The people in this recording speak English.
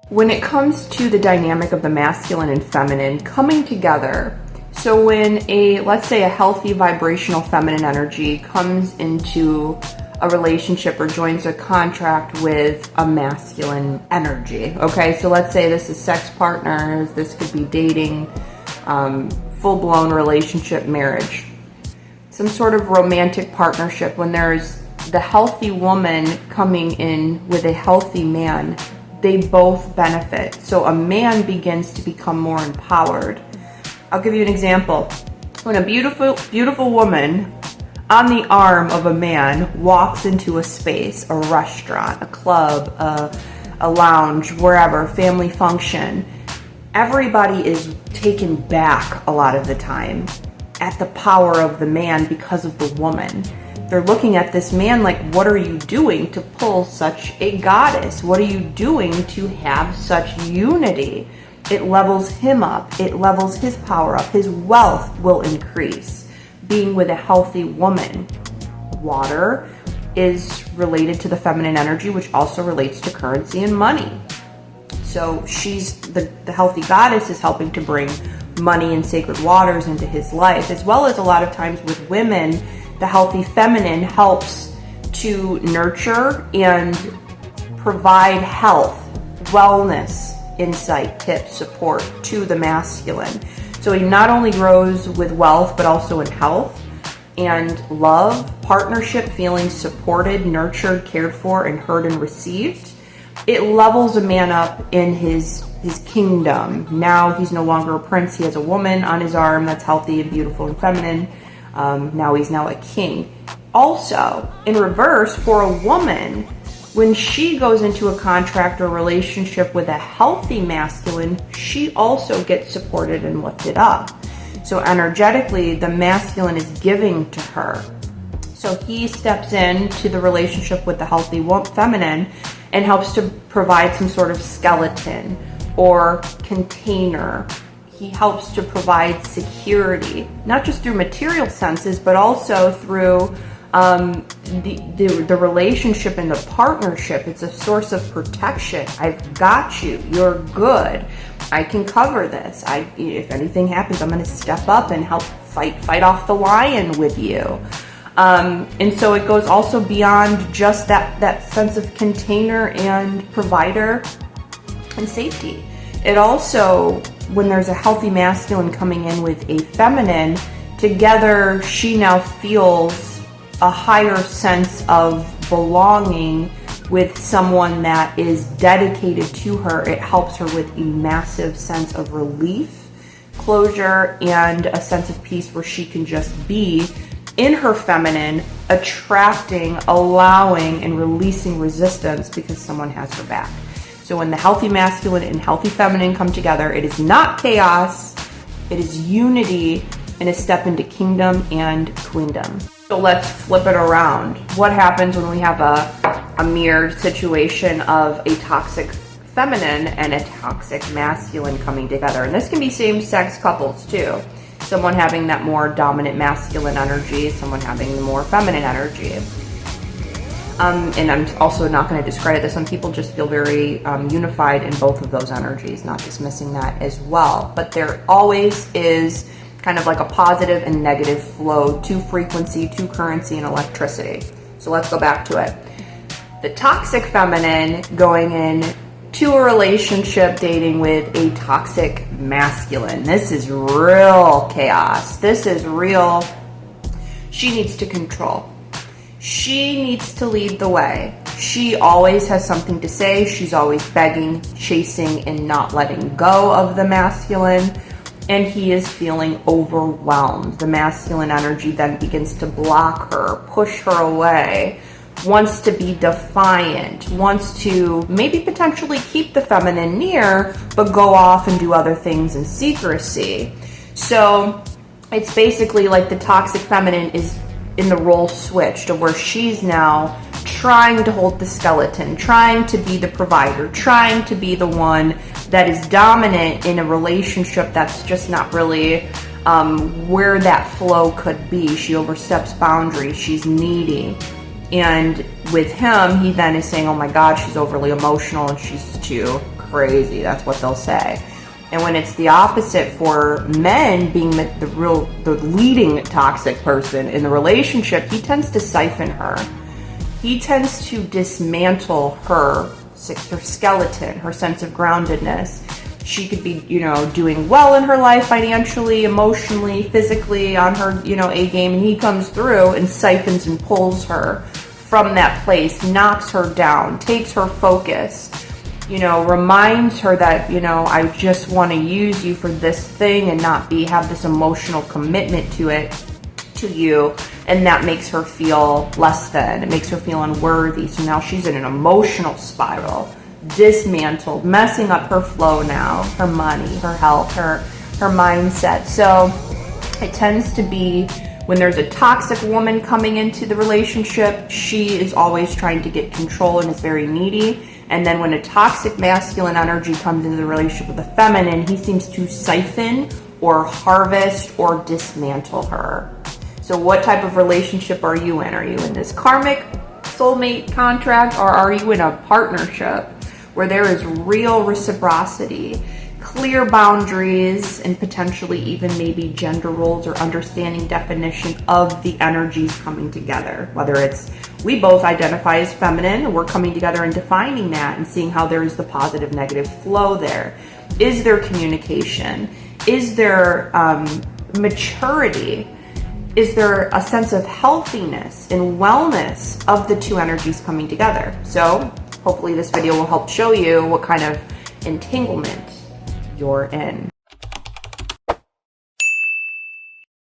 When it comes to the dynamic of the masculine and feminine coming together, so when let's say a healthy vibrational feminine energy comes into a relationship or joins a contract with a masculine energy, okay? So let's say this is sex partners, this could be dating, full-blown relationship, marriage, some sort of romantic partnership. When there's the healthy woman coming in with a healthy man, they both benefit. So a man begins to become more empowered. I'll give you an example. When a beautiful woman on the arm of a man walks into a space, a restaurant, a club, a lounge, wherever, family function, everybody is taken back a lot of the time at the power of the man because of the woman. They're looking at this man like, what are you doing to pull such a goddess? What are you doing to have such unity? It levels him up. It levels his power up. His wealth will increase. Being with a healthy woman. Water is related to the feminine energy, which also relates to currency and money. So she's the healthy goddess is helping to bring money and sacred waters into his life, as well as a lot of times with women, the healthy feminine helps to nurture and provide health, wellness, insight, tips, support to the masculine. So he not only grows with wealth, but also in health and love, partnership, feeling supported, nurtured, cared for, and heard and received. It levels a man up in his kingdom. Now he's no longer a prince. He has a woman on his arm that's healthy and beautiful and feminine. Now he's a king. Also, in reverse, for a woman, when she goes into a contract or relationship with a healthy masculine, she also gets supported and lifted up. So energetically, the masculine is giving to her. So he steps into the relationship with the healthy feminine and helps to provide some sort of skeleton or container. He helps to provide security, not just through material senses, but also through the relationship and the partnership. It's a source of protection. I've got you. You're good. I can cover this. If anything happens, I'm going to step up and help fight off the lion with you. And so it goes also beyond just that sense of container and provider and safety. It also, when there's a healthy masculine coming in with a feminine, together she now feels a higher sense of belonging with someone that is dedicated to her. It helps her with a massive sense of relief, closure, and a sense of peace where she can just be in her feminine, attracting, allowing, and releasing resistance because someone has her back. So when the healthy masculine and healthy feminine come together, it is not chaos, it is unity, and a step into kingdom and queendom. So let's flip it around. What happens when we have a mirrored situation of a toxic feminine and a toxic masculine coming together? And this can be same-sex couples too. Someone having that more dominant masculine energy, someone having the more feminine energy. And I'm also not going to discredit this. Some people just feel very unified in both of those energies, not dismissing that as well. But there always is kind of like a positive and negative flow to frequency, to currency, and electricity. So let's go back to it. The toxic feminine going in to a relationship dating with a toxic masculine. This is real chaos. This is real. She needs to control. She needs to lead the way. She always has something to say. She's always begging, chasing, and not letting go of the masculine. And he is feeling overwhelmed. The masculine energy then begins to block her, push her away, wants to be defiant, wants to maybe potentially keep the feminine near, but go off and do other things in secrecy. So it's basically like the toxic feminine is in the role switch to where she's now trying to hold the skeleton, trying to be the provider, trying to be the one that is dominant in a relationship that's just not really where that flow could be. She oversteps boundaries, she's needy. And with him, he then is saying, oh my God, she's overly emotional and she's too crazy. That's what they'll say. And when it's the opposite for men, being the leading toxic person in the relationship, he tends to siphon her. He tends to dismantle her skeleton, her sense of groundedness. She could be, doing well in her life financially, emotionally, physically, on her, A game, and he comes through and siphons and pulls her from that place, knocks her down, takes her focus, reminds her that, I just want to use you for this thing and not have this emotional commitment to you. And that makes her feel less than. It makes her feel unworthy. So now she's in an emotional spiral, dismantled, messing up her flow now, her money, her health, her mindset. So it tends to be when there's a toxic woman coming into the relationship, she is always trying to get control and is very needy. And then when a toxic masculine energy comes into the relationship with the feminine, he seems to siphon or harvest or dismantle her. So what type of relationship are you in? Are you in this karmic soulmate contract, or are you in a partnership where there is real reciprocity, clear boundaries, and potentially even maybe gender roles or understanding definition of the energies coming together? Whether it's we both identify as feminine and we're coming together and defining that and seeing how there is the positive negative flow there. Is there communication? Is there maturity? Is there a sense of healthiness and wellness of the two energies coming together? So hopefully this video will help show you what kind of entanglement you're in.